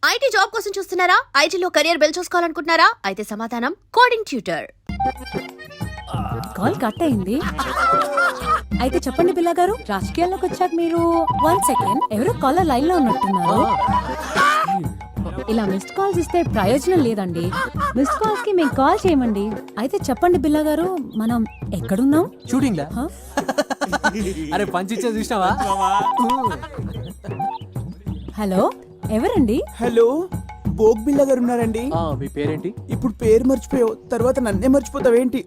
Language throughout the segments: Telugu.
ఐటీ జాబ్ కోసం చూస్తున్నారా? ఐటీలో కెరియర్ బిల్డ్ చూసుకోవాలనుకుంటున్నారా? అయితే సమాధానం కోడింగ్ ట్యూటర్. కాల్ కట్ అయింది. అయితే చెప్పండి బిల్లా గారు, రాజకీయాల్లోకి వచ్చాక మీరు 1 సెకండ్ ఎవరో కాలర్ లైన్ లో ఉన్నట్టున్నారు. ఇలా మిస్డ్ కాల్స్ ఇస్తే ప్రయోజనం లేదండి. మిస్డ్ కాల్స్ కి మేము కాల్ చేయమండి. అయితే చెప్పండి బిల్లా గారు, మనం ఎక్కడున్నాం? షూటింగ్ లా? అరే పంచిచ్చే చూసినావా? హలో, ఎవరండి? హలో, బోగ్ బిల్ల గారు ఉన్నారండి. మీ పేరేంటి? ఇప్పుడు పేరు మర్చిపోయావు, తర్వాత నన్నే మర్చిపోతావేంటి?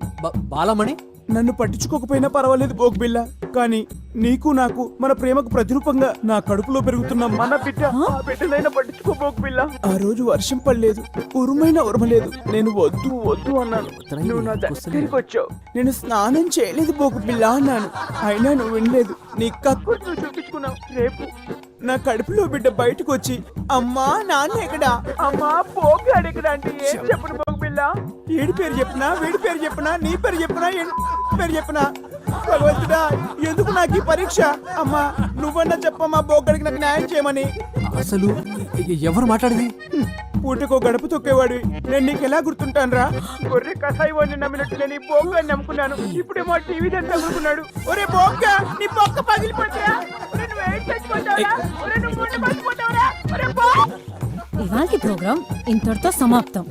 బాలమణి. నన్ను పట్టించుకోకపోయినా పర్వాలేదు బోగ్ బిల్ల, కానీ నీకు నాకు మన ప్రేమకు ప్రతిరూపంగా నా కడుపులో పెరుగుతున్న మన బిడ్డ, ఆ బిడ్డనైనా పట్టించుకో బోగ్ బిల్ల. ఆ రోజు వర్షం పడలేదు, ఉరుమైనా ఉరమలేదు, నేను వద్దు వద్దు అన్నాను, నువ్వు నా దగ్గరికి వచ్చావు. నేను స్నానం చేయలేదు బోగ్ బిల్ల అన్నాను, అయినా నువ్వు వినలేదు. నీ కక్కు నువ్వు చూపించుకున్నావు. రేపు నా కడుపులో బిడ్డ బయటకు వచ్చి అమ్మా నాన్న ఎక్కడా, అమ్మా పోగాడు ఎక్కడ అంటే ఏం చెప్పను బోగ్ బిల్ల? ఏడి పేరు చెప్పినా, వీడి పేరు చెప్పినా, నీ పేరు చెప్పినా, పేరు చెప్పినా, భగవంతుడా ఎందుకు నాకు ఈ పరీక్ష? అమ్మా నువ్వన్నా చెప్పమ్మా బోగ్గడికి నాకు న్యాయం చేయమని. అసలు ఎవరు మాట్లాడేది? పూటకో గడప తొక్కేవాడు నేను నీకు ఎలా గుర్తుంటాను రా? ఒరే కసాయి వాడిని నమ్మినట్టు నేను ఈ బోగ్గాని నమ్ముకున్నాను, ఇప్పుడేమో టీవీ దాన్ని తగులుకున్నాడు. ఒరే బోగ్గా, నీ బొక్క పగిలిపోతా. ఇవాల్టి ప్రోగ్రామ్ ఇంతటితో సమాప్తం.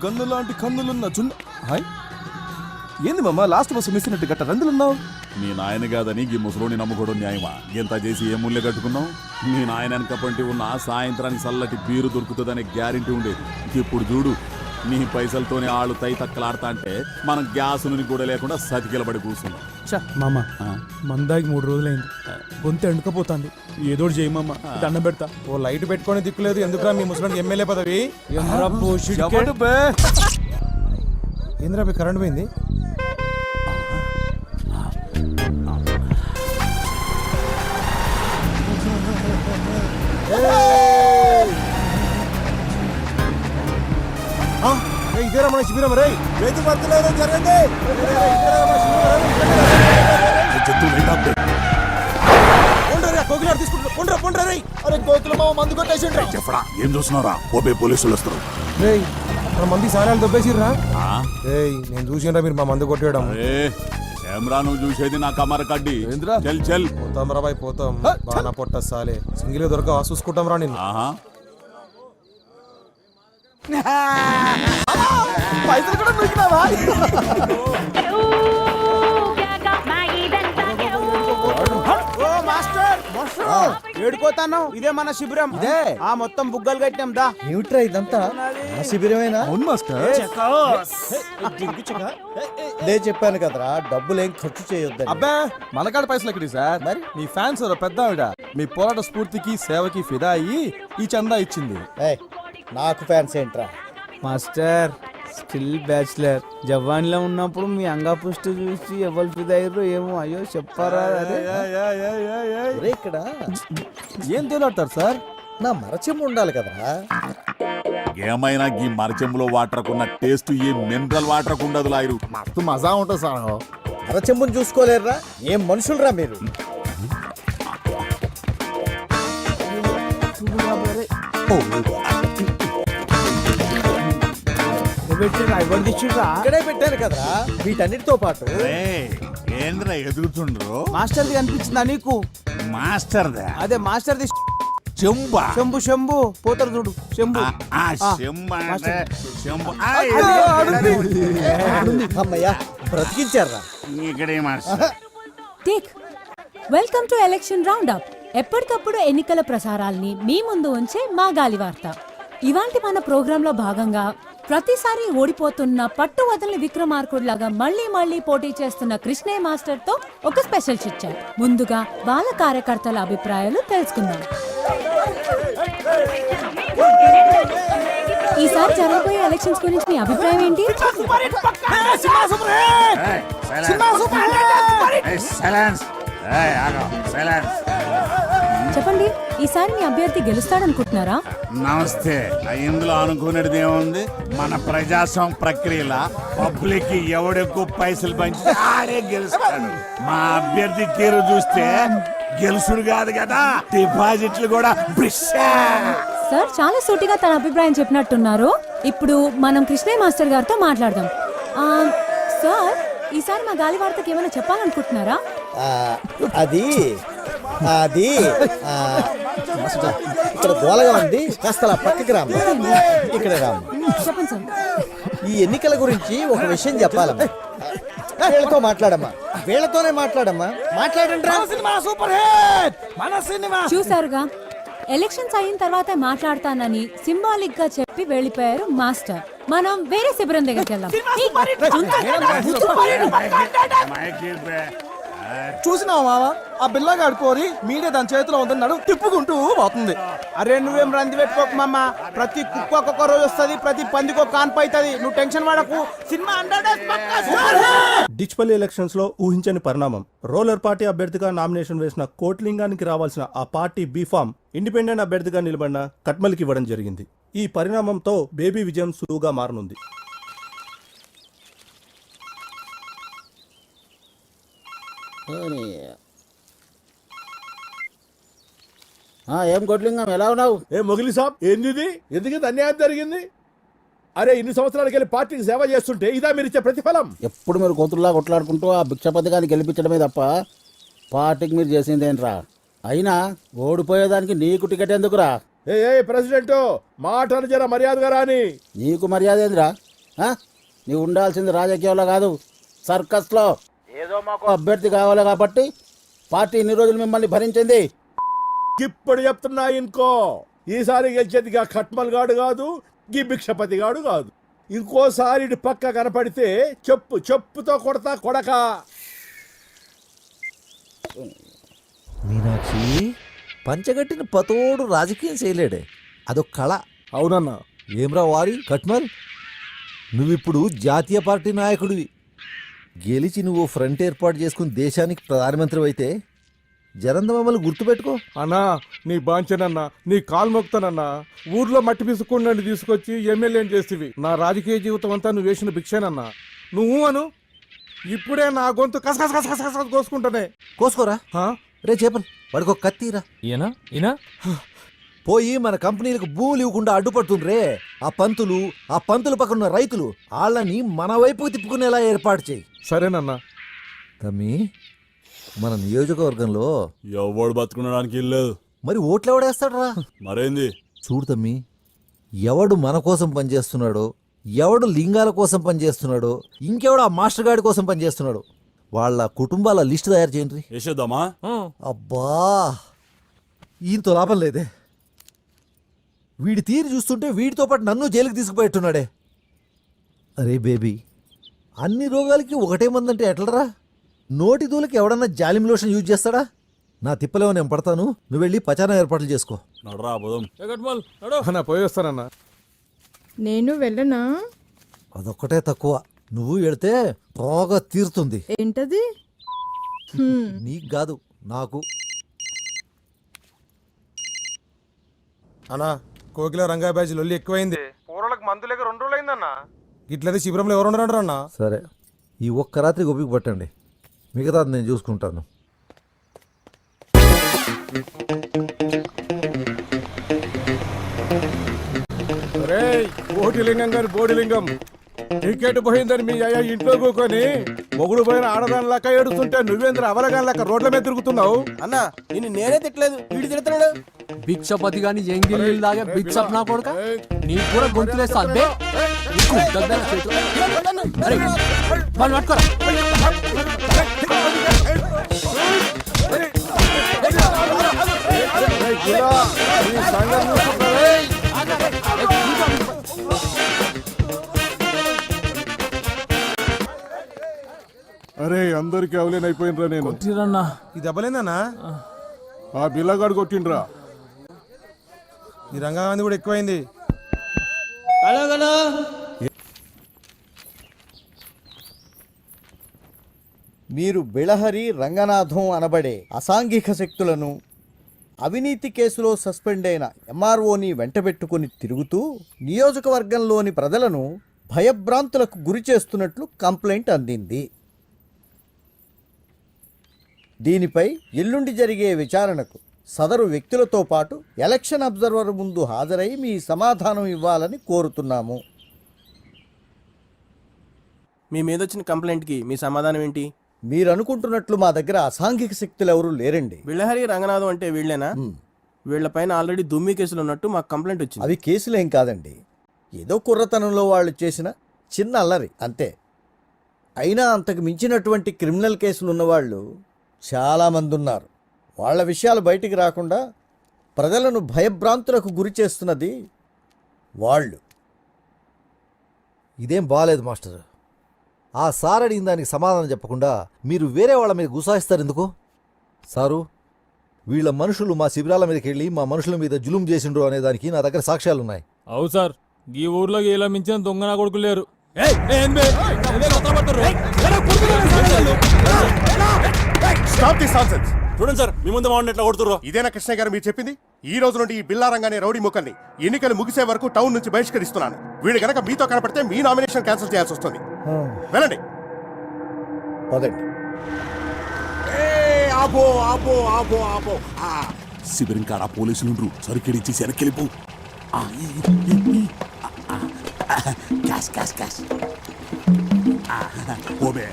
గన్ను లాంటి కన్నులున్న జున్ను. హాయ్ ఏంది మామ, లాస్ట్ బస్సు మిస్ అయినట్టు గట్ట రందులున్నావు? మీ నాయన కాదని ఈ ముసలోని నమ్ముకోవడం న్యాయమా? ఎంత చేసి ఏ ముళ్ళే కట్టుకున్నావు? మీ నాయన వెనకపంటి ఉన్న సాయంత్రానికి చల్లటి బీరు దొరుకుతుందనే గ్యారెంటీ ఉండేది. ఇప్పుడు చూడు, నీ పైసలతోనే ఆళ్ళు తై తక్కలాడతా అంటే మనం గ్యాస్ ని కూడా లేకుండా సతికిలబడి కూర్చున్నాం. మామ మందాకి 3 రోజులైంది, గొంతు ఎండుకపోతుంది, ఏదోటి చేయి మామ, దండం పెడతా. ఓ లైట్ పెట్టుకొని దిక్కులేదు, ఎందుకురా మీ ముసలానికి ఎమ్మెల్యే పదవి? ఏంద్రా మీ కరెంట్ పోయింది? ఇదేరా మన శిబిరం రే, రైతు భర్తలు జరిగింది. చెప్పడా ఏం చూస్తున్నారా? ఓపే పోలీసులు వస్తారు. మన మంది సారాలు దొబ్బేసిర్రా. నేను చూసినరా మీరు మా మందు కొట్టేయడం. కెమెరా నువ్వు చూసేది నా కమర కడ్డి. చల్ చల్ పోతాం రా బాయ్, పోతాం. బాగా పొట్ట సాలే సింగిల్ దొరక చూసుకుంటాం రా నిన్ను. పైసలు కూడా దొరికినావా? ఏడుకోతాను, ఇదే మన శిబిరం. ఇదే ఆ మొత్తం బుగ్గలు కట్టినాం దా. న్యూట్రా ఇదంతా మన శిబిరమేనా? అవును మాస్టర్. నేను చెప్పాను కదరా, డబ్బులేం ఖర్చు చేయొద్దని. అబ్బా మనకాడ పైసలు ఎక్కడి సార్? మరి మీ ఫ్యాన్స్ పెద్ద ఆవిడ మీ పోరాట స్ఫూర్తికి సేవకి ఫిదా అయ్యి ఈ చందా ఇచ్చింది. నాకు ఫ్యాన్స్ ఏంట్రా? మాస్టర్ స్టిల్ బ్యాచులర్, జవాన్లో ఉన్నప్పుడు మీ అంగా పుష్టి చూసి ఎవరు ఫిదయ్యారో ఏమో, అయ్యో చెప్పారా? ఇక్కడ ఏం తేలాడతారు సార్? నా మరచెమ్మ ఉండాలి కదరా. ఏమైనా ఈ మరచెంబులో వాటర్కున్న టేస్ట్ ఏ మినరల్ వాటర్ ఉండదు లాయరు. మస్తు మజా ఉంటుంది సార్. మరచెమ్ముని చూసుకోలేరురా, ఏం మనుషులరా మీరు? ఇక్కడే పెట్టాను కదరా వీటన్నిటితో పాటు. ఏంద్రా ఎదుగుతుండ్రు? మాస్టర్ది కనిపించిందా నీకు? మాస్టర్ అదే మాస్టర్ది చెంబా. శంభు శంభు పోతారు చూడు, శంభు. అమ్మయ్యా బ్రతికించారా? Welcome to election roundup. ఎప్పటికప్పుడు ఎన్నికల ప్రసారాల్ని మీ ముందు ఉంచే మా గాలి వార్త. ఇవాంటి మన ప్రోగ్రామ్ లో భాగంగా ప్రతిసారి ఓడిపోతున్న పట్టు వదలని విక్రమార్కుడిలాగా మళ్లీ పోటీ చేస్తున్న కృష్ణయ్య మాస్టర్ తో ఒక స్పెషల్ చిట్ చాట్. ముందుగా బాల కార్యకర్తల అభిప్రాయాలు తెలుసుకుందాం. ఈసారి జరగబోయే ఎలక్షన్స్ గురించి మీ అభిప్రాయం ఏంటి? చెప్పండి, ఈసారి మీ అభ్యర్థి గెలుస్తాడనుకుంటున్నారా? నమస్తే. ఇందులో అనుకునేది ఏముంది? మన ప్రజాస్వామ్య ప్రక్రియల పబ్లిక్ ఎవడెక్కువ పైసలు పంచి ఆడే గెలుస్తాడు. మా అభ్యర్థి తీరు చూస్తే గెలుసుడు కాదు కదా, డిపాజిట్లు కూడా బ్రిషా. సార్ చాలా సూటిగా తన అభిప్రాయం చెప్పినట్టున్నారు. ఇప్పుడు మనం కృష్ణయ్య మాస్టర్ గారితో మాట్లాడదాం. సార్, ఈసారి మా గాలి వార్తకి ఏమైనా చెప్పాలనుకుంటున్నారా? ఆ, అది అది ఆ, ఇక్కడ గోలగా ఉంది, కాస్త అలా పక్కకి రామ్మ. ఇక్కడ రామ్మ. చెప్పండి సార్. ఈ ఎన్నికల గురించి ఒక విషయం చెప్పాలమ్మా. వీళ్ళతో మాట్లాడమ్మా, వీళ్ళతోనే మాట్లాడమ్మా. మాట్లాడండి రా. చూసారుగా, ఎలక్షన్స్ అయిన తర్వాతే మాట్లాడతానని సింబాలిక్ గా చెప్పి వెళ్ళిపోయారు మాస్టర్. మనం వేరే శిబిరం దగ్గరికి వెళ్దాం. చూసినావా మావా, ఆ బిల్లగాడు కోరి మీడియా దాని చేతిలో ఉందని నడు తిప్పుకుంటూ పోతుంది. అరే నువ్వేం రంది పెట్టుకోకు మామ. ప్రతి కుక్క ఒక్కొక్క రోజు వస్తుంది, ప్రతి పందికి ఒక కాన్పు అవుతుంది. నువ్వు టెన్షన్ పడకు. సినిమా 100 days పక్కా. డిచ్పల్లి ఎలక్షన్స్ లో ఊహించని పరిణామం. రోలర్ పార్టీ అభ్యర్థిగా నామినేషన్ వేసిన కోట్లింగానికి రావాల్సిన ఆ పార్టీ బీఫామ్ ఇండిపెండెంట్ అభ్యర్థిగా నిలబడిన కట్మల్కి ఇవ్వడం జరిగింది. ఈ పరిణామంతో బేబీ విజయం సులువుగా మారనుంది. ఏం కొట్లింగం, ఎలా ఉన్నావు? ఏ మొగిలి సాబ్, ఏంది? ఎందుకు అన్యాయం జరిగింది? అరే ఇన్ని సంవత్సరాలకి వెళ్ళి పార్టీకి సేవ చేస్తుంటే ఇదా మీరు ఇచ్చే ప్రతిఫలం? ఎప్పుడు మీరు కోతుల్లా కొట్లాడుకుంటూ ఆ భిక్షపతి గారిని గెలిపించడమే తప్ప పార్టీకి మీరు చేసిందేంట్రా? అయినా ఓడిపోయేదానికి నీకు టికెట్ ఎందుకురా? ఏ ప్రెసిడెంట్, మాటలు జర మర్యాదగా రాని. నీకు మర్యాద ఏందిరా? నీవు ఉండాల్సింది రాజకీయాల్లో కాదు, సర్కస్లో. ఏదో మాకు అభ్యర్థి కావాలి కాబట్టి పార్టీ ఇన్ని రోజులు మిమ్మల్ని భరించింది. ఇప్పుడు చెప్తున్నా ఇంకో, ఈసారి గెలిచేది గా ఖట్మల్ గాడు కాదు, గీ భిక్షపతి గాడు కాదు. ఇంకోసారి ఇటు పక్క కనపడితే చెప్పుతో కొడతా కొడక. మీనాక్షి, పంచగట్టిన పతోడు రాజకీయం చేయలేడే, అదొక కళ. అవునన్నా. ఏమ్రా వారి కట్మల్, నువ్విప్పుడు జాతీయ పార్టీ నాయకుడివి. గెలిచి నువ్వు ఫ్రంట్ ఏర్పాటు చేసుకుని దేశానికి ప్రధానమంత్రి అయితే జరంద మమ్మల్ని గుర్తుపెట్టుకో. అన్నా నీ బాంచనన్నా, నీ కాలు మొక్తానన్నా. ఊర్లో మట్టి పిసుకుండా తీసుకొచ్చి ఎమ్మెల్యేని చేస్తేవి. నా రాజకీయ జీవితం అంతా నువ్వు వేసిన భిక్షేనన్నా. నువ్వు అను, ఇప్పుడే నా గొంతు కసకస కోసుకుంటానే. కోసుకోరా రే చేపలు, వాడికి ఒక కత్తిరా. ఈయన పోయి మన కంపెనీలకు భూములు ఇవ్వకుండా అడ్డుపడుతుండ్రే ఆ పంతులు పక్కన ఉన్న రైతులు, వాళ్ళని మన వైపుకు తిప్పుకునేలా ఏర్పాటు చేయి. సరేనన్నా. తమ్మి, మన నియోజకవర్గంలో ఎవడు బతుకునడానికి ఇల్లేదు. మరి ఓట్లు ఎవడేస్తాడరా? మరేంది? చూడు తమ్మి, ఎవడు మన కోసం పనిచేస్తున్నాడో, ఎవడు లింగాల కోసం పనిచేస్తున్నాడో, ఇంకెవడు ఆ మాస్టర్ గాడి కోసం పనిచేస్తున్నాడో, వాళ్ళ కుటుంబాల లిస్టు తయారు చేయండి. వేసేద్దామా? అబ్బా, ఈయనతో లాభం లేదే. వీడి తీరు చూస్తుంటే వీడితో పాటు నన్ను జైలుకి తీసుకుపోయేట్టున్నాడే. అరే బేబీ, అన్ని రోగాలకి ఒకటే మందంటే ఎట్లరా? నోటి దూలకి ఎవడన్నా జాలిం లోషన్ యూజ్ చేస్తాడా? నా తిప్పలేమో నేను పడతాను, నువ్వు వెళ్ళి పచారం ఏర్పాట్లు చేసుకో. నడరా పోదాం. అన్నా పోయి వస్తానన్నా. నేను వెళ్ళనా? అదొక్కటే తక్కువ, నువ్వు వెళితే బాగా తీరుతుంది. ఏంటది? నీకు కాదు, నాకు. అన్నా, కోకిల రంగా బ్యాచ్ లొల్లి ఎక్కువైంది. పూర్వలకు మందు లేక 2 రోజులు అయిందన్నా. ఇట్లయితే శిబిరంలో ఎవరు ఉండరు అన్నా. సరే, ఈ ఒక్క రాత్రి గొప్పకి పట్టండి, మిగతాది నేను చూసుకుంటాను. బోడిలింగం గారి బోడిలింగం, టికెట్ పోయిందని మీ అయ్యా ఇంట్లో కూకొని మొగుడు పోయిన ఆడదాని లెక్క ఏడుస్తుంటే నువ్వేంద్ర అవలగాని లెక్క రోడ్ల మీద తిరుగుతున్నావు. అన్నా, నిన్ను నేనే తిట్టలేదు, వీడి తిడుతున్నాడు. భిక్షపతి గాని ఎంగిల్ లాగా భిక్షప్ నా కొడుక, నీ కూడా గొంతులేస్తా. అబ్బే పట్టుకోరా. అరే అందరికి అవలేనైపోయినరా నేను. ఈ దెబ్బలేందన్నా? ఆ బిల్లగాడు కొట్టిండ్రా. ఈ రంగాంది కూడా ఎక్కువైంది. మీరు బిళహరి రంగనాథం అనబడే అసాంఘిక శక్తులను అవినీతి కేసులో సస్పెండ్ అయిన ఎంఆర్ఓని వెంటబెట్టుకుని తిరుగుతూ నియోజకవర్గంలోని ప్రజలను భయభ్రాంతులకు గురి చేస్తున్నట్లు కంప్లైంట్ అందింది. దీనిపై ఎల్లుండి జరిగే విచారణకు సదరు వ్యక్తులతో పాటు ఎలక్షన్ అబ్జర్వర్ ముందు హాజరై మీ సమాధానం ఇవ్వాలని కోరుతున్నాము. మీ మీద వచ్చిన కంప్లైంట్కి మీ సమాధానం ఏంటి? మీరు అనుకుంటున్నట్లు మా దగ్గర అసాంఘిక శక్తులు ఎవరూ లేరండి. బిళ్ళహరి రంగనాథం అంటే వీళ్ళేనా? వీళ్ళపైన ఆల్రెడీ దుమ్మి కేసులు ఉన్నట్టు మాకు కంప్లైంట్ వచ్చింది. అవి కేసులేం కాదండి, ఏదో కుర్రతనంలో వాళ్ళు చేసిన చిన్న అల్లరి అంతే. అయినా అంతకు మించినటువంటి క్రిమినల్ కేసులు ఉన్నవాళ్ళు చాలామంది ఉన్నారు. వాళ్ళ విషయాలు బయటికి రాకుండా ప్రజలను భయభ్రాంతులకు గురి చేస్తున్నది వాళ్ళు. ఇదేం బాగాలేదు మాస్టర్. ఆ సార్ అడిగిన దానికి సమాధానం చెప్పకుండా మీరు వేరే వాళ్ళ మీద గుసాయిస్తారు ఎందుకు? సారు, వీళ్ళ మనుషులు మా శిబిరాల మీదకి వెళ్ళి మా మనుషుల మీద జులుం చేసిండ్రు అనే దానికి నా దగ్గర సాక్ష్యాలున్నాయి. అవు సార్, ఈ ఊర్లో ఇలా మించిన దొంగ నా కొడుకు లేరు. చూడండి సార్, మీ ముందు ఎట్లా కొడుతుర్రో. ఇదేనా కృష్ణయ్య గారు మీరు చెప్పింది? ఈ రోజు నుండి ఈ బిల్లారంగానే రౌడీ ముక్కల్ని ఎన్నికలు ముగిసే వరకు టౌన్ నుంచి బహిష్కరిస్తున్నాను. వీడు గనక మీతో కనపడితే మీ నామినేషన్ క్యాన్సిల్ చేయాల్సి వస్తుంది. వెళ్ళండి. పదండి. ఆపో ఆపో ఆపో ఆపో. శిబిరం కాడ పోలీసులు సరికెడిచ్చి వెనక్కిలిపు. Cash cash cash. ఓబే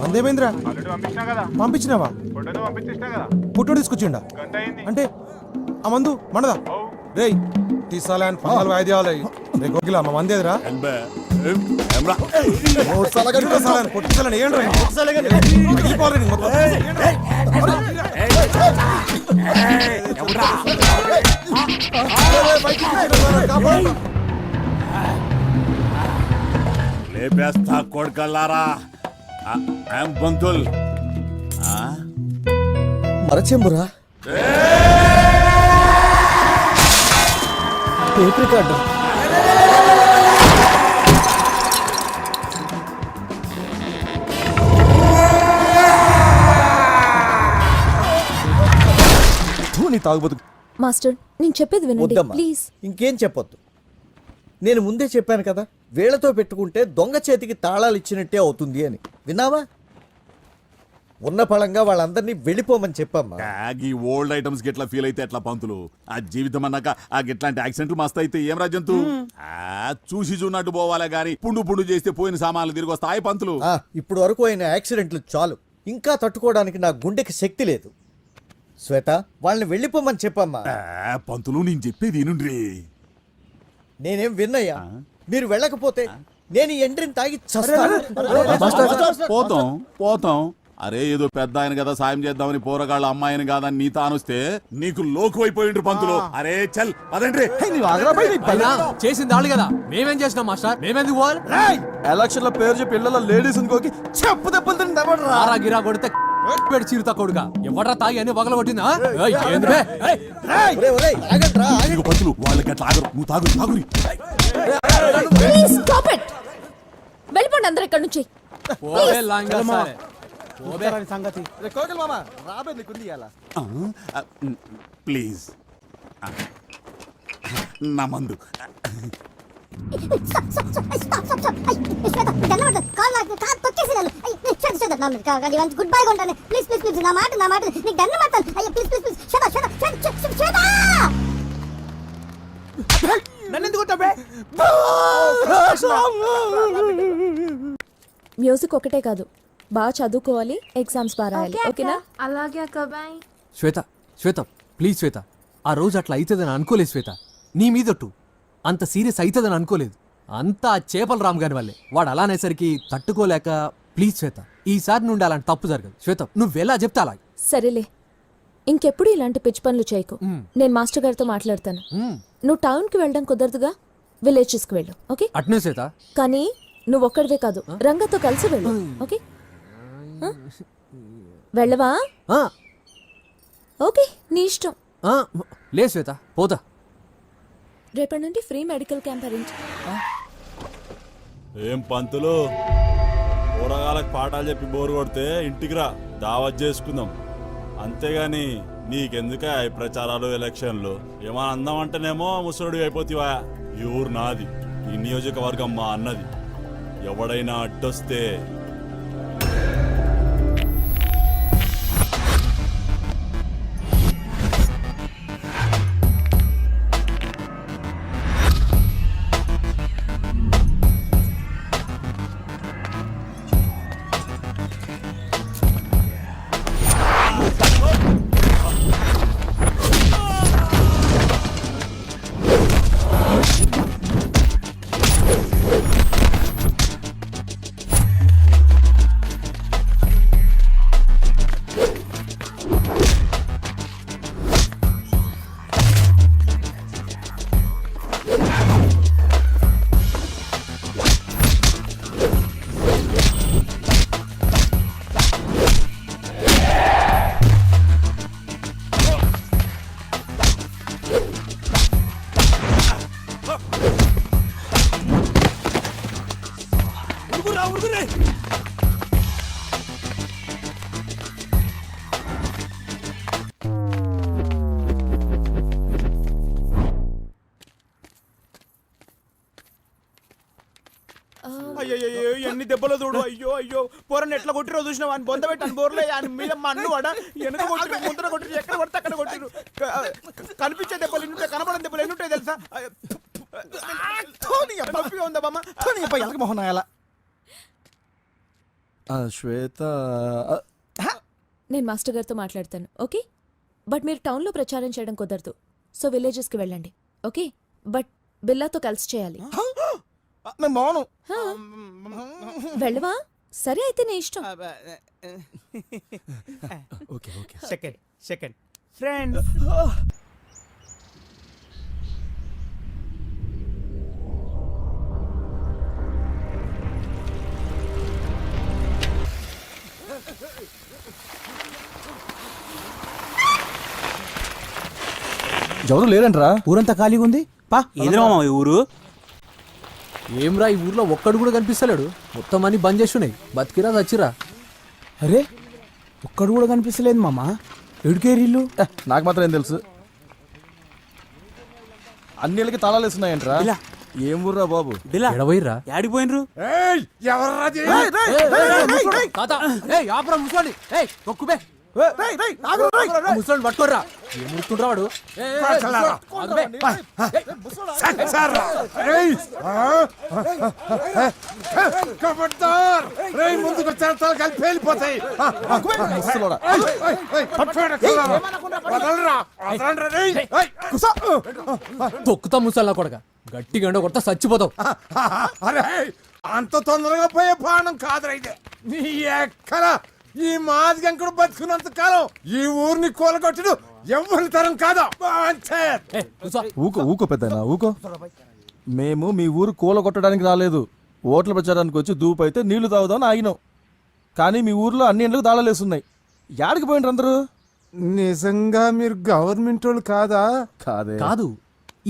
అందేమేంద్ర పంపించినావా? పుట్టోడు తీసుకొచ్చిండా? అంటే ఆ మందు మనదా? రేయ్ తీసాలని పంగల్ వాయిద్యాలు రే కోకిలా మా మందేదిరా? పొట్టిసాలని ఏంట్రా? లేపేస్తా కొడుకల్లారా. బంతుల్ మరచెంబురా, టేప్ రికార్డు. తాగుబోతు మాస్టర్ నేను చెప్పేది వినండి వద్దమ్మా, ప్లీజ్. ఇంకేం చెప్పొద్దు. నేను ముందే చెప్పాను కదా, వేళ్లతో పెట్టుకుంటే దొంగ చేతికి తాళాలు ఇచ్చినట్టే అవుతుంది అని. విన్నావా? ఉన్న పళంగా వాళ్ళందరినీ వెళ్ళిపోమని చెప్పమ్మా. ఈ ఓల్డ్ ఐటమ్స్ గిట్లా ఫీల్ అయితే ఎట్లా పంతులు? ఆ జీవితం అన్నాక ఆ గిట్లాంటి యాక్సిడెంట్లు మస్తు అయితే ఏం రాజంతు? చూసి చూన్నట్టు పోవాలే గాని పుండు పుండు చేస్తే పోయిన సామాన్లు తిరిగి వస్తాయి పంతులు. ఇప్పుడు వరకు అయిన యాక్సిడెంట్లు చాలు, ఇంకా తట్టుకోవడానికి నా గుండెకి శక్తి లేదు. శ్వేత, వాళ్ళని వెళ్ళిపోమని చెప్పమ్మా. పంతులు నేను చెప్పేది ఏనుండ్రి. నేనేం విన్నయ్యా, మీరు వెళ్ళకపోతే నేను ఎండ్రిని తాగి చస్తాను. పోతాం పోతాం. అరే ఏదో పెద్ద ఆయన కదా సాయం చేద్దామని పోరగాళ్ళ అమ్మాయిని కాదని నీ తానొస్తే నీకు లోకు అయిపోయిండ్రు పంతులు. అరే చల్ పదండ్రి. చేసింది వాళ్ళు కదా, మేమేం చేసినాం మాస్టర్? మేమెందుకు పోవాలి? ఎలక్షన్ లో పేరు చెప్పి ఇళ్ళలో లేడీస్ ఇంకోకి చెప్పు దెబ్బలు ఆరా గిరా కొడితే పెడి చీరుతా కొడుగా ఎవడ్రా తాగి అని వగల కొట్టిందా? పంతులు వాళ్ళకి అట్లా ఆగరు, నువ్వు తాగు తాగురి. Please stop it. వెళ్ళిపోండి అందరూ ఇక్కడ నుంచి. సంగతి మామ రాబే నీకుంది ఇయాల. ప్లీజ్ నా మందు. గుడ్ బై కొంటాను ప్లీజ్ ప్లీజ్ ప్లీజ్. నా మాట నీకు దండం మాట్లాడు. అయ్యో ప్లీజ్ ప్లీజ్ ప్లీజ్. మ్యూజిక్ ఒకటే కాదు, బాగా చదువుకోవాలి, ఎగ్జామ్స్ బాగా రాయాలి. ఓకేనా? అలాగే అక్క, బాయ్. శ్వేత శ్వేత ప్లీజ్ శ్వేత, ఆ రోజు అట్లా అవుతుందని అనుకోలేదు శ్వేత. నీ మీదొట్టు అంత సీరియస్ అవుతుందని అనుకోలేదు. అంతా చేపల రామ్ గారి వల్లే. వాడు అలా అనేసరికి తట్టుకోలేక. ప్లీజ్ శ్వేత, ఈసారి నుండి అలాంటి తప్పు జరగదు. శ్వేత నువ్వెలా చెప్తా అలాగే. సరేలే, ఇంకెప్పుడు ఇలాంటి పిచ్చి పనులు చేయకు. నేను మాస్టర్ గారితో మాట్లాడతాను. నువ్వు టౌన్కి వెళ్ళడం కుదరదుగా, విలేజెస్కి వెళ్ళు. ఓకే? అట్నే శ్వేత. కానీ నువ్వు ఒక్కడివే కాదు, రంగతో కలిసి వెళ్ళు. ఓకే? వెళ్ళవా? ఓకే, నీ ఇష్టం. లే శ్వేత, పోతా. రేపటి నుండి ఫ్రీ మెడికల్ క్యాంప్ అరేంజ్. ఏం పంతులు కూరగాయలకు పాఠాలు చెప్పి బోరు కొడితే ఇంటికి రా, దావత్ చేసుకుందాం. అంతేగాని నీకెందుకే ఈ ప్రచారాలు ఎలక్షన్లు? ఏమన్నా అందామంటేనేమో ముసలుడు అయిపోతావా? ఈ ఊరు నాది, ఈ నియోజకవర్గం మా అన్నది. ఎవడైనా అడ్డొస్తే అయ్యో ఎన్ని దెబ్బలు చూడు. అయ్యో అయ్యో పోరని ఎట్లా కొట్టిరో చూసినావు. అని బొంద పెట్టాను బోర్లే అని మీద మన్ను వాడ వెనక కొట్టిరు, ముందర కొట్టిరు, ఎక్కడ కొడితే అక్కడ కొట్టిరు. కనిపించే దెబ్బలు ఎన్ని ఉంటాయి, కనపడని దెబ్బలు ఎన్ని ఉంటాయి తెలుసా? నొప్పిగా ఉందా బామ్మ? మొహన్ అలా శ్వేత, నేను మాస్టర్ గారితో మాట్లాడతాను, ఓకే? బట్ మీరు టౌన్లో ప్రచారం చేయడం కుదరదు, సో విలేజెస్కి వెళ్ళండి, ఓకే? బట్ బిల్లాతో కలిసి చేయాలి. నేను బాను. వెళ్ళవా? సరే అయితే నీ ఇష్టం. Okay okay. Second friends. ఎవరు లేరంట్రా? ఊరంతా ఖాళీగా ఉంది. పా ఎదురా ఈ ఊరు? ఏమ్రా ఈ ఊర్లో ఒక్కడు కూడా కనిపిస్తలేడు. మొత్తం అన్ని బంద్ చేస్తున్నాయి. బతికిరా చచ్చిరా. అరే ఒక్కడు కూడా కనిపిస్తలేదు మామ. ఎడుకేరీళ్ళు నాకు మాత్రం ఏం తెలుసు. అన్నిళ్ళకి తాళాలు వేస్తున్నాయంట్రా. ఏం ఊర్రా బాబు? ఎడవైర్రా. ఆడిపోయినరు. తాత ఆపరా ముసలి. తొక్కుబే ముసలి పట్టుకోర్రా. ఏముడుతుండ్రా వాడు? ముందుకు కలిపి వెళ్ళిపోతాయి. తొక్కుతా ముసల్లా కొడక. గట్టిగా ఎండ కొడతా చచ్చిపోతావు. అరే అంత తొందరగా పోయే బాణం కాదురైతే. నీ ఎక్కడ ఈ మాదిగంకుడు బతుకున్నంత కాలం ఈ ఊరిని కూలగొట్టుడు ఎవరి తరం కాదు. ఊకో పెద్దనా ఊకో. మేము మీ ఊరు కూలగొట్టడానికి రాలేదు, ఓట్ల ప్రచారానికి వచ్చి దూపైతే నీళ్లు తాగుదామని ఆగినాం. కానీ మీ ఊర్లో అన్ని ఇండ్లకు తాళాలేస్తున్నాయి. యాడికి పోయినరు అందరూ? నిజంగా మీరు గవర్నమెంట్ వాళ్ళు కాదా? కాదే. కాదు.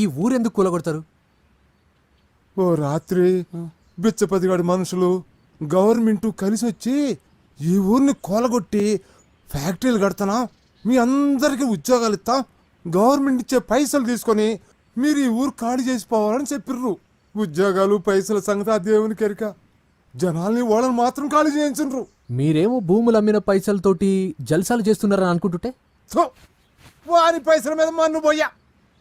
ఈ ఊరెందుకు కూలగొడతారు? ఓ రాత్రి బిచ్చపతిగాడి మనుషులు గవర్నమెంట్ కలిసి వచ్చి ఈ ఊరిని కూలగొట్టి ఫ్యాక్టరీలు కడతానా, మీ అందరికీ ఉద్యోగాలు ఇస్తాం, గవర్నమెంట్ ఇచ్చే పైసలు తీసుకొని మీరు ఈ ఊరు ఖాళీ చేసిపోవాలని చెప్పిర్రు. ఉద్యోగాలు పైసల సంగతి ఆ దేవునికి ఎరిక. జనాల్ని వాళ్ళని మాత్రం ఖాళీ చేయించు. మీరేమో భూములు అమ్మిన పైసలతోటి జల్సాలు చేస్తున్నారని అనుకుంటుంటే వారి పైసల మీద మన్ను పోయా.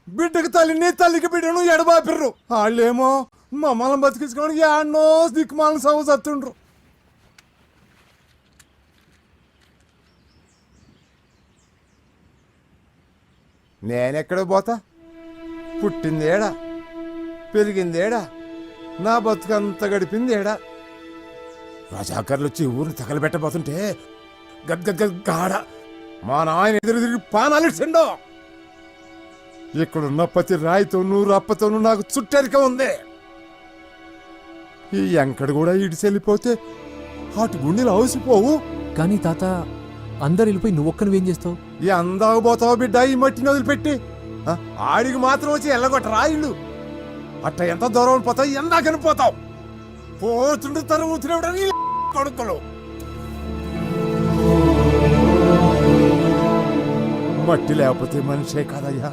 బిడ్డకి తల్లిని తల్లికి బిడ్డను ఎడబాపిర్రు. వాళ్ళేమో మమ్మల్ని బతికించుకోవడానికి ఎన్నో దిక్కుమాలను సవ చత్తుండ్రు. నేనెక్కడ పోతా? పుట్టిందేడా, పెరిగిందేడా, నా బతుకంతా గడిపిందేడా. రజాకర్లు వచ్చి ఊరిని తగలబెట్టబోతుంటే గద్గద్గాడ మా నాయన ఎదురు తిరిగి పానాలిచ్చిండో. ఇక్కడున్న ప్రతి రాయితోనూ రప్పతోనూ నాకు చుట్టరిక ఉంది. ఈ ఎంకడు కూడా ఇడిచెళ్ళిపోతే అటు గుండెలు అవసిపోవు. కానీ తాత, అందరు వెళ్ళిపోయి నువ్వొక్కనివేం చేస్తావు? ఈ అందాకు పోతావు బిడ్డ ఈ మట్టిని వదిలిపెట్టి. ఆడికి మాత్రం వచ్చి ఎల్లగొట్టరా ఇల్లు. అట్ట ఎంత దూరం పోతావు, ఎందాకని పోతావు. పోతుండే తరువుతున్నప్పుడు కొడుకులు. మట్టి లేకపోతే మనిషే కాదయ్యా.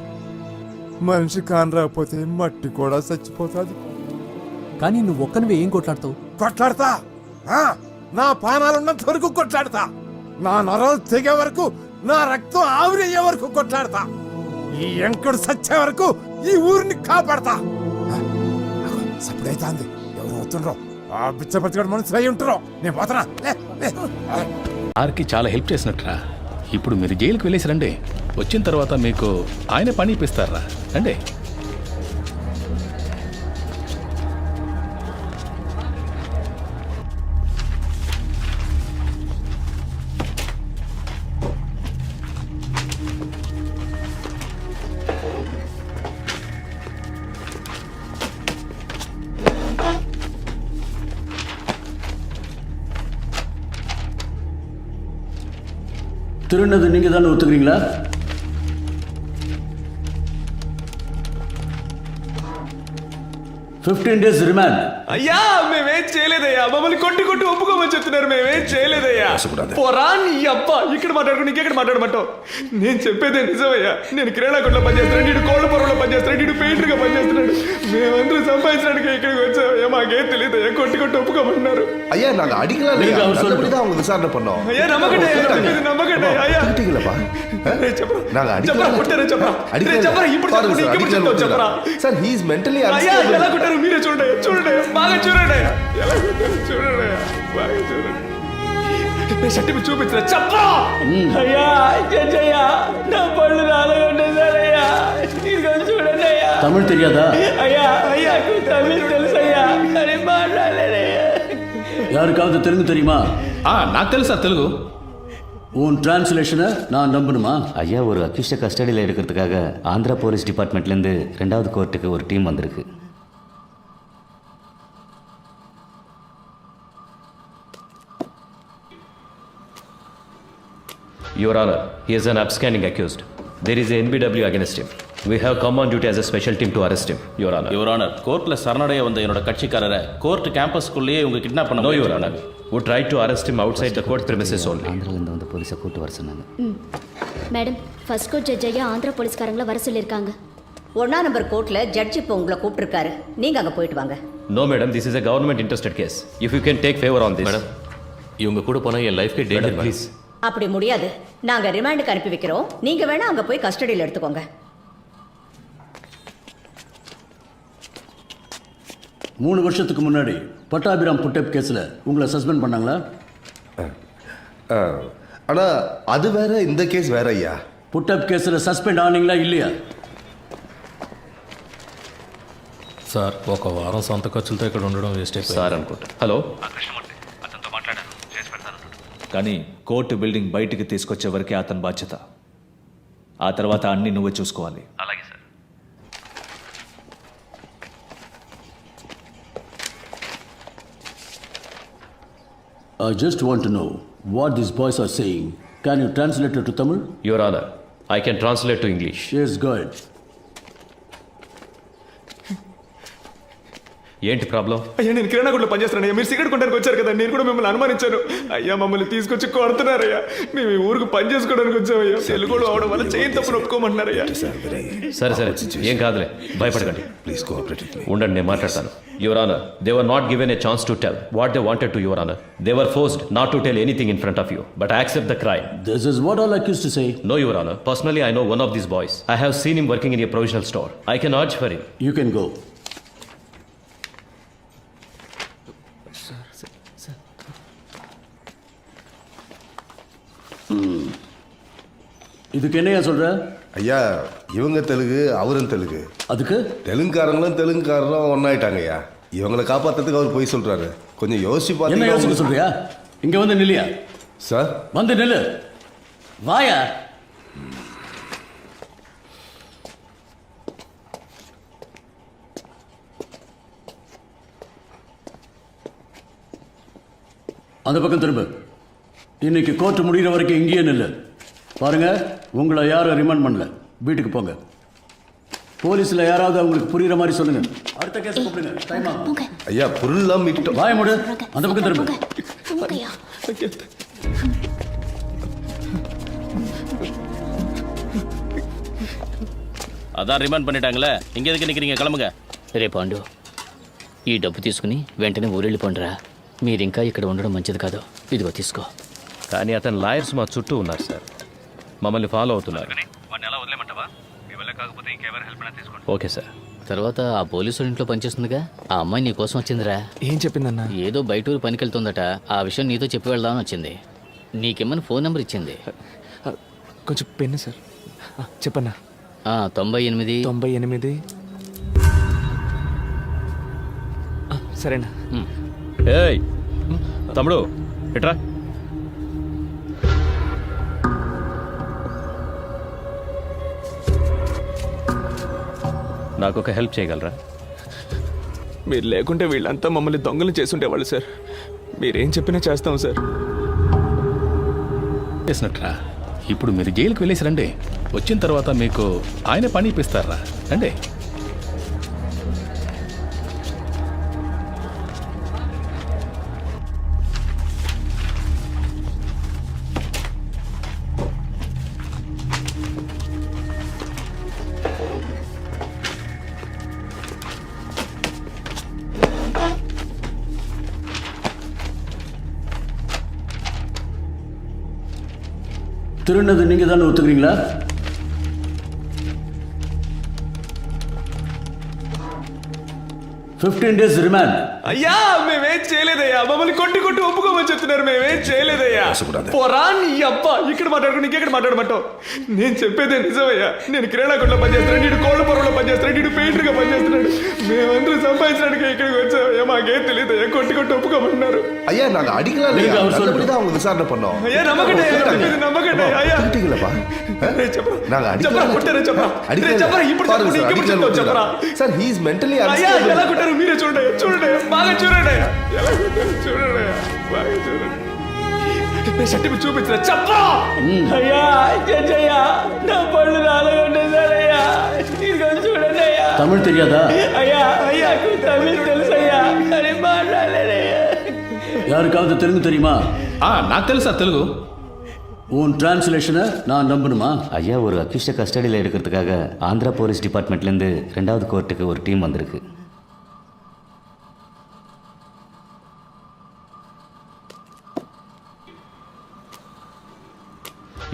మనిషి కాని రాకపోతే మట్టి కూడా చచ్చిపోతుంది. కానీ నువ్వు ఒక్కనివే ఏం కొట్లాడతావు? కొట్లాడతా, నా పానాలున్నంత వరకు కొట్లాడతా, నా నరాలు తెగే వరకు, నా రక్తం ఆవిరయ్యే వరకు కొట్లాడతా, ఈ ఎంకడు సచ్చే వరకు ఈ ఊరిని కాపాడతా. సప్పుడైతాంది, ఎవరు అవుతుండ్రో ఆ బిచ్చపతిగడు మనుషులు అయి ఉంటారో. నేను పోతున్నా. ఆర్కి చాలా హెల్ప్ చేసినట్రా. ఇప్పుడు మీరు జైలుకి వెళ్ళేసి రండి. వచ్చిన తర్వాత మీకు ఆయన పని ఇప్పిస్తారా. రండి. திருநது நீங்க தானே ஒத்துக்கிறீங்களா? days remand. అయ్యా మేమేం చేయలేదయ్యా, మమ్మల్ని కొట్టి కొట్టి ఒప్పుకోమని చెప్తున్నారు. మేమేం చేయలేదయ్యా. పోరా నీ అబ్బా, ఇక్కడ మాట్లాడుకుని ఇంకెక్కడ మాట్లాడమంటావు? నేను చెప్పేదే నిజమయ్యా. నేను కిరాణా కొట్లో పనిచేస్తున్నాడు, నీడు కోళ్ళ పొరంలో పనిచేస్తున్నాడు, నీడు పెయింటర్ గా పనిచేస్తున్నాడు. మేమందరూ సంపాదించడానికి ఇక్కడికి వచ్చామయ్యా. మాకేం తెలియదయ్యా, కొట్టి కొట్టి ఒప్పుకోమన్నారు. ஐயா நாங்க அடிக்கலாம் இல்லையா, நல்லபடிதான் அவங்க விசாரணை பண்ணோம். అయ్యా నమ్మకండి, నమ్మకండి అయ్యా. அடிக்கலப்பா, நாங்க చెప్పరా కొట్టారా చెప్పరా? చెప్పరా ఇప్పుడు చెప్పరా சார் he is mentally అయ్యా unstable. ఎలా కొట్టారు మీరే చూడండి, చూడండి బాగా చూడండి. ఎలా కొట్టారు చూడండి, బాగా చూడండి. సర్టిఫికెట్ చూపించరా చెప్పరా? అయ్యా అయ్యా నా పళ్ళు రాలగొట్టేశారయ్యా. చూడండి అయ్యా. தமிழ் தெரியாதா? అయ్యా అయ్యా తమిళ్ తెలుసయ్యా, కానీ మాట్లాడలేదయ్యా. யாருக்காவது தெலுங்கு தெரியுமா? నాకు తెలుసా తెలుగు. உன் டிரான்ஸ்லேஷனை நான் நம்பணுமா? ஐயா ஒரு அக்யூஸ்ட கஸ்டடியில் எடுக்கிறதுக்காக ஆந்திரா போலீஸ் டிபார்ட்மெண்ட்லேருந்து 2வது கோர்ட்டுக்கு ஒரு டீம் வந்திருக்கு. Your honour, he is an absconding accused. There is NBW against him. We have come on duty as a special team to arrest him, Your Honor. Your honour, கோர்ட்டில் சரணடைய வந்த என்னோட கட்சிக்காரரை கோர்ட் கேம்பஸ்குள்ளேயே இவங்க கிட்னாப் பண்ண. No, Your Honor. We tried to arrest him outside the court premises only. ஆந்திராவிலேருந்து வந்து போலீஸை கூட்டு வர சொன்னாங்க. மேடம், ஃபர்ஸ்ட் கோர்ட் ஜட்ஜ் ஐயா ஆந்திரா போலீஸ்காரங்கள வர சொல்லியிருக்காங்க. 1ஆம் நம்பர் கோர்ட்டில் ஜட்ஜ் இப்போ உங்களை கூப்பிட்டுருக்காரு. நீங்கள் அங்கே போயிட்டு வாங்க. No, madam, this is a government interested case. If you can take favor on this. Madam, இவங்க கூட போனால் என் லைஃப்கே டேஞ்சர். Please. அப்படி முடியாது. நாங்கள் ரிமாண்டுக்கு அனுப்பி வைக்கிறோம். நீங்கள் வேணால் அங்கே போய் கஸ்டடியில் எடுத்துக்கோங்க. 3 வருஷத்துக்கு முன்னாடி பட்டாபிராம் புட்டப் கேஸில் உங்களை சஸ்பெண்ட் பண்ணாங்களா? ஆனால் அது வேற, இந்த கேஸ் வேற ஐயா. புட்டப் కేసులో సస్పెండ్ ఆనింగ్లా ఇల్లియా? సార్, ఒక వారం సొంత ఖర్చులతో ఇక్కడ ఉండడం వేస్ట్ అయిపోయింది సార్ అనుకుంటా. హలో, అతనితో మాట్లాడాను, చేసి పెడతాను. కానీ కోర్టు బిల్డింగ్ బయటికి తీసుకొచ్చే వరకే అతని బాధ్యత. ఆ తర్వాత అన్ని నువ్వే చూసుకోవాలి. అలాగే sir. I just want to know what these boys are saying. Can you translate it to Tamil? Your Honor, I can translate to English. Yes, go ahead. ఏంటి ప్రాబ్లం? అయ్యా నేను కిరాణా కొట్లో పనిచేస్తున్నాను. మీరు సిగరెట్ కొట్టడానికి వచ్చారు కదా, నేను కూడా మిమ్మల్ని అనుమానించాను. అయ్యా మమ్మల్ని తీసుకొచ్చి కొడుతున్నారయ్యా. మేము ఈ ఊరికి పని చేసుకోవడానికి వచ్చామయ్యా. తెలుగులో అవడం వల్ల చేయని తప్పును ఒప్పుకోమంటున్నారయ్యా. సరే సరే, ఏం కాదులే, భయపడకండి. Please cooperate with me. ఉండండి, నేను మాట్లాడతాను. Your honour, they were not given a chance to tell what they wanted to your honour. They were forced not to tell anything in front of you, but I accept the crime. This is what all accused to say. No, Your Honor. Personally, I know one of these boys. I have seen him working in a provisional store. I can urge for him. You can go. இதுக்கு என்னையா சொல்ற? ஐயா இவங்க தெலுங்கு, அவரும் தெலுங்கு. அதுக்கு தெலுங்குக்காரங்களும் தெலுங்குக்காரங்களும் ஒன்னாயிட்டாங்க ஐயா. இவங்களை காப்பாத்துறதுக்கு அவர் போய் சொல்றாரு. கொஞ்சம் யோசிச்சு என்ன யோசிக்க பார்த்து. சொல்றியா? இங்க வந்து நில்லியா. சார் வந்து நில்லு. வாயா. அந்த பக்கம் திரும்ப. இன்னைக்கு கோர்ட் முடிகிற வரைக்கும் இங்கேயே நில்லு. பாருங்க, உங்களை யாரும் ரிமாண்ட் பண்ணல. வீட்டுக்கு போங்க. போலீஸ்ல யாராவது அவங்களுக்கு புரியுற மாதிரி சொல்லுங்க. அடுத்த கேஸ் கூப்பிடுங்க. டைம் ஆகும். ஐயா பொருள்லாம் மீட்டோம். வாய மூடு. அந்த பக்கம் திரும்ப. தூங்கய்யா. అదా రిమాండ్ பண்ணிட்டாங்களே ఇంక ఎదుకు నిక్కறீங்க கிளம்புங்க. రే పాండు, ఈ డబ్బు తీసుకుని వెంటనే ఊరెళ్ళిపోండిరా. మీరింకా ఇక్కడ ఉండడం మంచిది కాదు. ఇదిగో తీసుకో. కానీ అతను లాయర్స్ మా చుట్టూ ఉన్నారు సార్, మమ్మల్ని ఫాలో అవుతున్నారు. Okay sir. తర్వాత ఆ పోలీసు ఇంట్లో పనిచేస్తుందిగా, ఆ అమ్మాయి నీ కోసం వచ్చిందిరా. ఏం చెప్పిందన్నా? ఏదో బయటూరు పనికెళ్తుందట. ఆ విషయం నీతో చెప్పి వెళ్దామని వచ్చింది. నీకేమని ఫోన్ నెంబర్ ఇచ్చింది. కొంచెం పెన్ను సార్. చెప్పన్నా. 98. సరేనా? ఏయ్ తమ్ముడు ఎట్రా. నాకు ఒక హెల్ప్ చేయగలరా? మీరు లేకుంటే వీళ్ళంతా మమ్మల్ని దొంగలు చేసుండేవాళ్ళు సార్. మీరేం చెప్పినా చేస్తాం సార్. చేసినట్రా. ఇప్పుడు మీరు జైలుకి వెళ్ళేసి రండి. వచ్చిన తర్వాత మీకు ఆయన పని ఇప్పిస్తారా. రండి. திருநது நீங்க தானே ஒத்துக்கிறீங்களா? days remand. అయ్యా మేమేం చేయలేదయ్యా. మమ్మల్ని కొట్టి ఒప్పుకోమని చెప్తున్నారు. మేమేం చేయలేదయ్యా. పోరా నీ అబ్బా. ఇక్కడ మాట్లాడుకుని ఇంకెక్కడ మాట్లాడమంటావు? నేను చెప్పేదే నిజమయ్యా. నేను కిరాణా కొట్లో పనిచేస్తున్నాడు, నీడు కోళ్ళ పొరలో పనిచేస్తున్నాడు, నీడు పెయింటర్గా పనిచేస్తున్నాడు. మేమందరూ సంపాదించడానికి ఇక్కడికి వచ్చామయ్యా. మాకేం తెలియదయ్యా. కొట్టి ఒప్పుకోమంటున్నారు. ஐயா நாங்க அடிக்கலாம் இல்லையா, நல்லபடிதான் அவங்க விசாரணை பண்ணோம். అయ్యా నమ్మకండి అయ్యా. அடிக்கலப்பா, நாங்க చెప్పరా ఇప్పుడు చెప్పరా சார் he is mentally అయ్యా. ఎలా కొట్టారు మీరే చూడండి బాగా చూడండి. ఎలా కొట్టారు చూడండి బాగా చూడండి. సర్టిఫికెట్ చూపించిన చెప్పరా. అయ్యా అయ్యా నా పళ్ళు నాలుగుంటుందయ్యా. చూడండి అయ్యా. తమిళ్ తెలియదా? అయ్యా తమిళ్ తెలుసయ్యా అని మాట్లాడలేదయ్యా. யாருக்காவது தெலுங்கு தெரியுமா? నాకు తెలుసు సార్ తెలుగు. உன் டிரான்ஸ்லேஷனை நான் நம்பணுமா? ஐயா, ஒரு அக்யூஸ்ட கஸ்டடியில் எடுக்கிறதுக்காக ஆந்திரா போலீஸ் டிபார்ட்மெண்ட்லேருந்து 2வது கோர்ட்டுக்கு ஒரு டீம் வந்திருக்கு.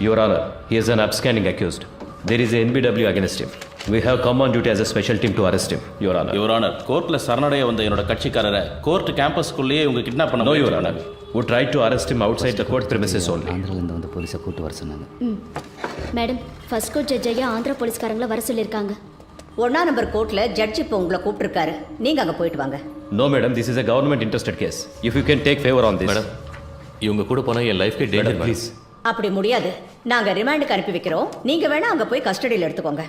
Your Honor, he is an upstanding accused. There is a NBW against him. We have come on duty as a special team to arrest him, Your Honor. Your Honor, கோர்ட்ல சரணடைய வந்த என்னோட கட்சிக்காரரை கோர்ட் கேம்பஸ்க்குள்ளேயே இவங்க கிட்னாப் பண்ண. No, Your Honor. We tried to arrest him outside the court premises only. ஆந்திராலேருந்து வந்து போலீஸை கூட்டு வர சொன்னாங்க. மேடம், ஃபர்ஸ்ட் கோர்ட் ஜட்ஜ் ஐயா ஆந்திரா போலீஸ்காரங்கள வர சொல்லியிருக்காங்க. 1ஆம் நம்பர் கோர்ட்ல ஜட்ஜ் இப்போ உங்களை கூப்பிட்டுருக்காரு. நீங்க அங்க போயிட்டு வாங்க. No, madam, this is a government interested case. If you can take favor on this. Madam, இவங்க கூட போனா என் லைஃப்க்கு டேஞ்சர். ப்ளீஸ். அப்படி முடியாது. நாங்க ரிமாண்டுக்கு அனுப்பி வைக்கிறோம். நீங்க வேணா அங்க போய் கஸ்டடியில் எடுத்துக்கோங்க.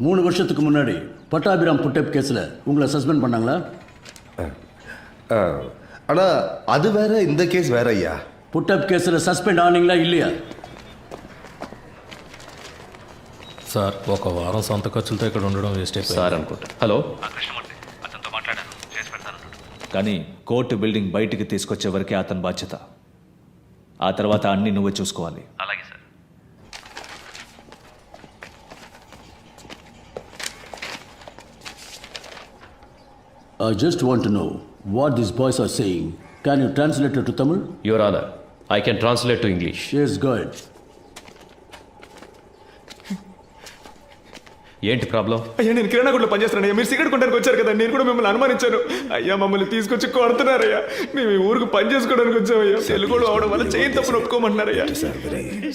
3 வருஷத்துக்கு முன்னாடி பட்டாபிராம் புட்டப் கேஸ்ல உங்களை சஸ்பெண்ட் பண்ணாங்களா? ஆனா அது வேற, இந்த கேஸ் வேற ஐயா. புட்டப் కేసులో సస్పెండ్ ఆనీங்களா இல்லையா? సార్, ఒక వారం సొంత ఖర్చులతో ఇక్కడ ఉండడం వేస్ట్ అయిపోయింది సార్ అనుకుంటా. హలో, అతనితో మాట్లాడాను, చేసి పెడతాను. కానీ కోర్టు బిల్డింగ్ బయటికి తీసుకొచ్చే వరకే అతని బాధ్యత. ఆ తర్వాత అన్ని నువ్వే చూసుకోవాలి. అలాగే sir. I just want to know what these boys are saying. Can you translate it to Tamil? Your Honor, I can translate to English. Yes, good. ఏంటి ప్రాబ్లం? అయ్యా నేను కిరాణా కొట్లో పనిచేస్తున్నాను. మీరు సిగరెట్ కొట్టడానికి వచ్చారు కదా, నేను కూడా మిమ్మల్ని అనుమానించాను. అయ్యా మమ్మల్ని తీసుకొచ్చి కొడుతున్నారయ్యా. మేము ఈ ఊరికి పని చేసుకోవడానికి వచ్చామయ్యా. తెలుగులో అవడం వల్ల చేయని తప్పును ఒప్పుకోమంటున్నారయ్యా.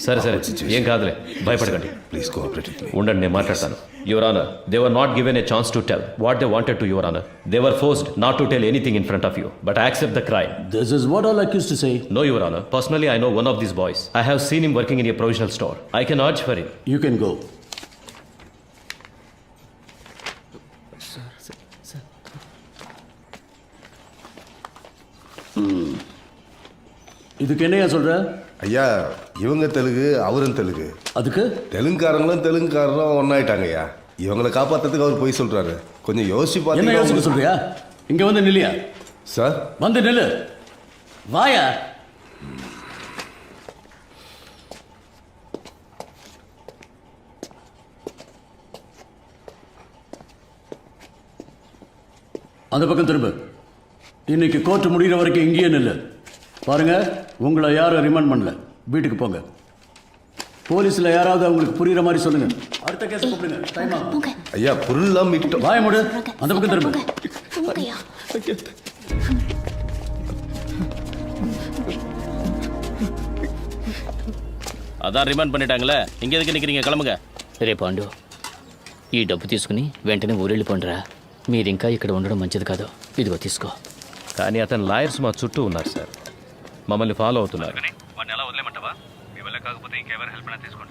సరే సరే, ఏం కాదులే, భయపడకండి. Please cooperate with me. ఉండండి, నేను మాట్లాడతాను. Your Honor, they were not given a chance to tell what they wanted to, Your Honor. They were forced not to tell anything in front of you, but I accept the crime. This is what all accused to say. No, Your Honor. Personally, I know one of these boys. I have seen him working in a provisional store. I can urge for him. You can go. இதுக்கு என்னையா சொல்ற? ஐயா இவங்க தெலுங்கு, அவரும் தெலுங்கு. அதுக்கு தெலுங்குக்காரங்களும் தெலுங்குக்காரரும் ஒன்றாயிட்டாங்க ஐயா. இவங்களை காப்பாத்துறதுக்கு அவர் போய் சொல்றாரு. கொஞ்சம் யோசிச்சு என்ன பார்த்தீங்கன்னா யோசிக்க சொல்றியா? இங்க வந்து நில்லியா? சார் வந்து நில்லு. வாயா. அந்த பக்கம் திரும்ப. இன்னைக்கு கோர்ட் முடிகிற வரைக்கும் இங்கேயே நில்லு. பாருங்க, உங்களை யாரும் ரிமாண்ட் பண்ணல. வீட்டுக்கு போங்க. போலீஸ்ல யாராவது அவங்களுக்கு புரியுற மாதிரி சொல்லுங்க. அடுத்த கேஸ் கூப்பிடுங்க. டைம் ஆகும். ஐயா பொருள்லாம் மீட்டோம். வாய மூடு. அந்த பக்கம் திரும்ப. అదా రిమాండ్ பண்ணிட்டாங்களே, ఇంక ఎదుకు నిక్కరింగ கிளம்புங்க. రే పాండు, ఈ డబ్బు తీసుకుని వెంటనే ఊరెళ్ళిపోండిరా. మీరు ఇంకా ఇక్కడ ఉండడం మంచిది కాదు. ఇదిగో తీసుకో. కానీ అతని లాయర్స్ మా చుట్టూ ఉన్నారు సార్, మమ్మల్ని ఫాలో అవుతున్నారు.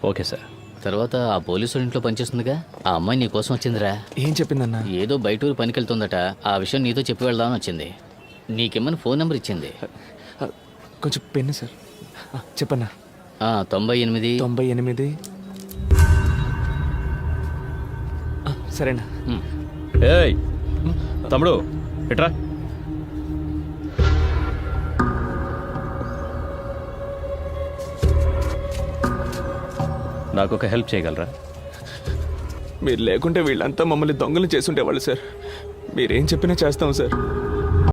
Okay sir. తర్వాత ఆ పోలీసు ఇంట్లో పనిచేస్తుందిగా, ఆ అమ్మాయి నీ కోసం వచ్చిందిరా. ఏం చెప్పిందన్నా? ఏదో బయటూరు పనికెళ్తుందట. ఆ విషయం నీతో చెప్పి వెళ్దామని వచ్చింది. నీకేమని ఫోన్ నెంబర్ ఇచ్చింది. కొంచెం పెన్ను సార్. చెప్పన్నా. 98. సరేనా? ఏయ్ తమ్ముడు, ఎట్రా. నాకు ఒక హెల్ప్ చేయగలరా? మీరు లేకుంటే వీళ్ళంతా మమ్మల్ని దొంగలు చేసుండేవాళ్ళు సార్. మీరేం చెప్పినా చేస్తాం సార్.